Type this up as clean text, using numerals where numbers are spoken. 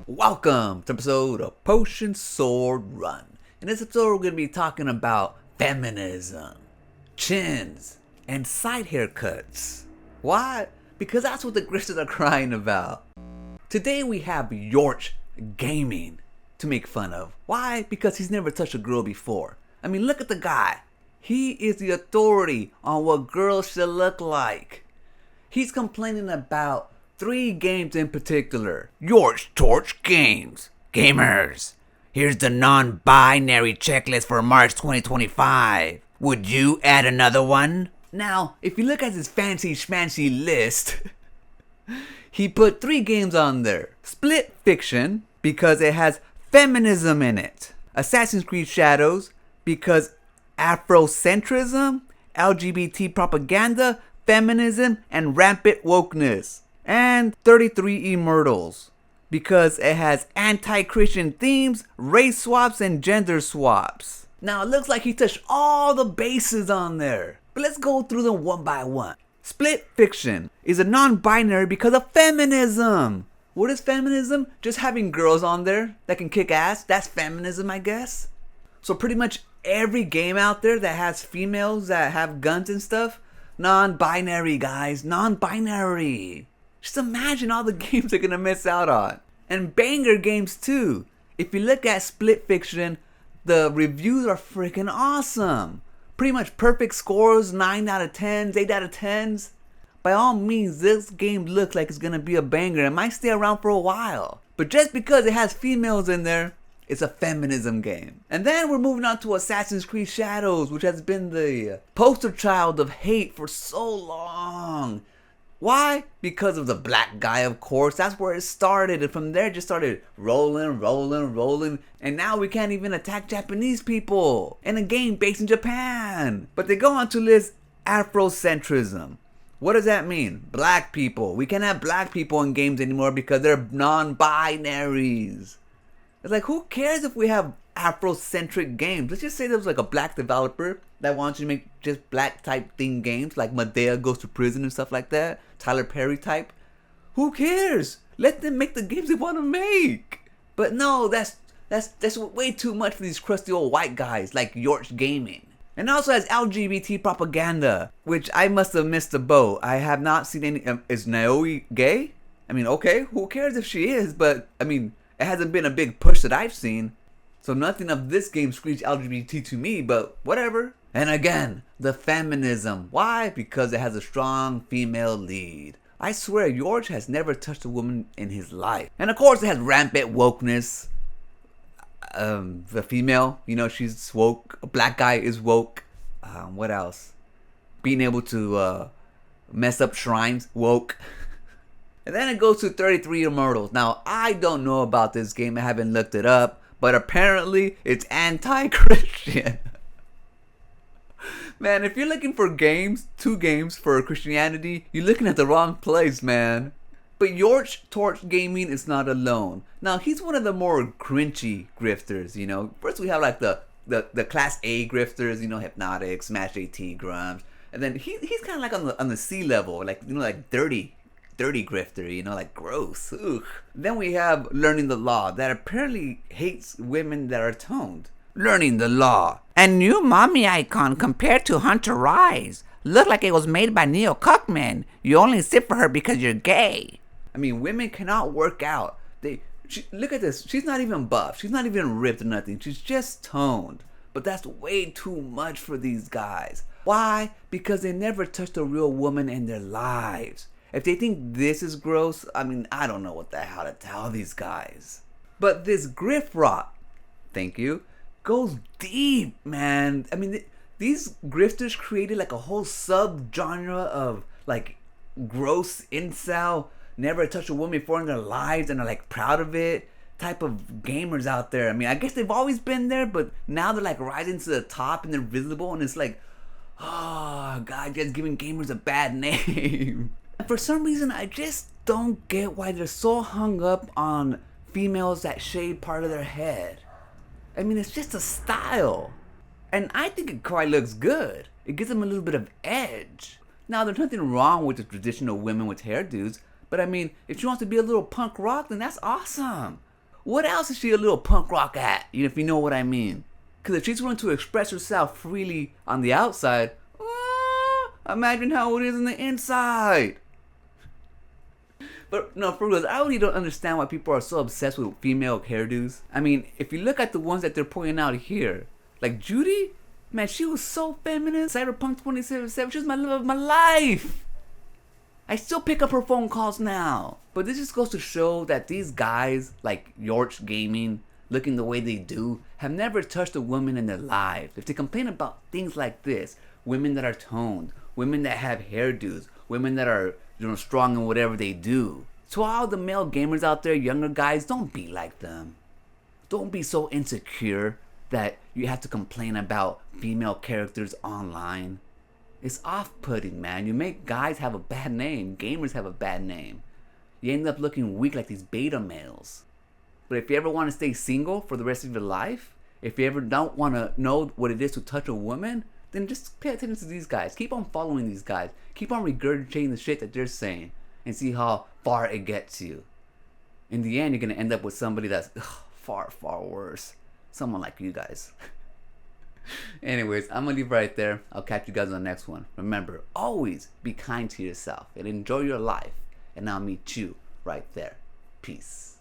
Welcome to episode of Potion Sword Run. In this episode, we're going to be talking about feminism, chins, and side haircuts. Why? Because that's what the grifters are crying about. Today we have Yorch Gaming to make fun of. Why? Because he's never touched a girl before. I mean, look at the guy. He is the authority on what girls should look like. He's complaining about 3 games in particular. Yorch Games. Gamers, here's the non-binary checklist for March 2025. Would you add another one? Now, if you look at his fancy schmancy list, he put 3 games on there. Split Fiction, because it has feminism in it. Assassin's Creed Shadows, because Afrocentrism, LGBT propaganda, feminism, and rampant wokeness. And 33 Immortals, because it has anti-Christian themes, race swaps, and gender swaps. Now it looks like he touched all the bases on there, but let's go through them one by one. Split Fiction is a non-binary because of feminism. What is feminism? Just having girls on there that can kick ass. That's feminism, I guess. So pretty much every game out there that has females that have guns and stuff, non-binary, guys, non-binary. Just imagine all the games they're gonna miss out on. And banger games too. If you look at Split Fiction, the reviews are freaking awesome. Pretty much perfect scores, 9 out of 10s, 8 out of 10s. By all means, this game looks like it's gonna be a banger. It might stay around for a while. But just because it has females in there, it's a feminism game. And then we're moving on to Assassin's Creed Shadows, which has been the poster child of hate for so long. Why? Because of the black guy, of course. That's where it started. And from there, it just started rolling. And now we can't even attack Japanese people in a game based in Japan. But they go on to list Afrocentrism. What does that mean? Black people. We can't have black people in games anymore because they're non-binaries. It's like, who cares if we have Afrocentric games? Let's just say there was like a black developer that wants you to make just black type theme games, like Medea Goes to Prison and stuff like that. Tyler Perry type. Who cares? Let them make the games they want to make. But no, that's way too much for these crusty old white guys like Yorch Gaming. And it also has LGBT propaganda, which I must have missed the boat. I have not seen any. Is Naomi gay? I mean, okay, who cares if she is? But I mean, it hasn't been a big push that I've seen. So nothing of this game screams LGBT to me, but whatever. And again, the feminism. Why? Because it has a strong female lead. I swear, Yorch has never touched a woman in his life. And of course, it has rampant wokeness. The female, she's woke. A black guy is woke. What else? Being able to mess up shrines, woke. And then it goes to 33 Immortals. Now, I don't know about this game. I haven't looked it up. But apparently, it's anti-Christian. Man, if you're looking for 2 games for Christianity, you're looking at the wrong place, man. But Yorch Gaming is not alone. Now, he's one of the more grinchy grifters, First, we have like the Class A grifters, Hypnotic, Smash AT, Grums. And then he's kind of like on the C level, like dirty grifter, like gross. Ugh. Then we have Learning the Law, that apparently hates women that are toned. Learning the Law. A new mommy icon compared to Hunter Rise. Looked like it was made by Neil Cuckman. You only sit for her because you're gay. I mean, women cannot work out. Look at this. She's not even buff. She's not even ripped or nothing. She's just toned. But that's way too much for these guys. Why? Because they never touched a real woman in their lives. If they think this is gross, I mean, I don't know what the hell to tell these guys. But this grift rot, thank you, goes deep, man. I mean, these grifters created like a whole sub-genre of like gross incel, never touched a woman before in their lives and are like proud of it type of gamers out there. I mean, I guess they've always been there, but now they're like rising to the top and they're visible, and it's like, oh, God, just giving gamers a bad name. For some reason, I just don't get why they're so hung up on females that shave part of their head. I mean, it's just a style. And I think it quite looks good. It gives them a little bit of edge. Now, there's nothing wrong with the traditional women with hairdos, but I mean, if she wants to be a little punk rock, then that's awesome. what else is she a little punk rock at? If you know what I mean. Because if she's willing to express herself freely on the outside, imagine how it is on the inside. But no, for real, I really don't understand why people are so obsessed with female hairdos. I mean, if you look at the ones that they're pointing out here, like Judy, man, she was so feminine. Cyberpunk 2077, she was my love of my life. I still pick up her phone calls now. But this just goes to show that these guys, like Yorch Gaming, looking the way they do, have never touched a woman in their lives. If they complain about things like this, women that are toned, women that have hairdos, women that are strong in whatever they do. To all the male gamers out there, younger guys, don't be like them. Don't be so insecure that you have to complain about female characters online. It's off-putting, man. You make guys have a bad name. Gamers have a bad name. You end up looking weak like these beta males. But if you ever want to stay single for the rest of your life, if you ever don't want to know what it is to touch a woman, then just pay attention to these guys. Keep on following these guys. Keep on regurgitating the shit that they're saying and see how far it gets you. In the end, you're going to end up with somebody that's far, far worse. Someone like you guys. Anyways, I'm going to leave right there. I'll catch you guys on the next one. Remember, always be kind to yourself and enjoy your life. And I'll meet you right there. Peace.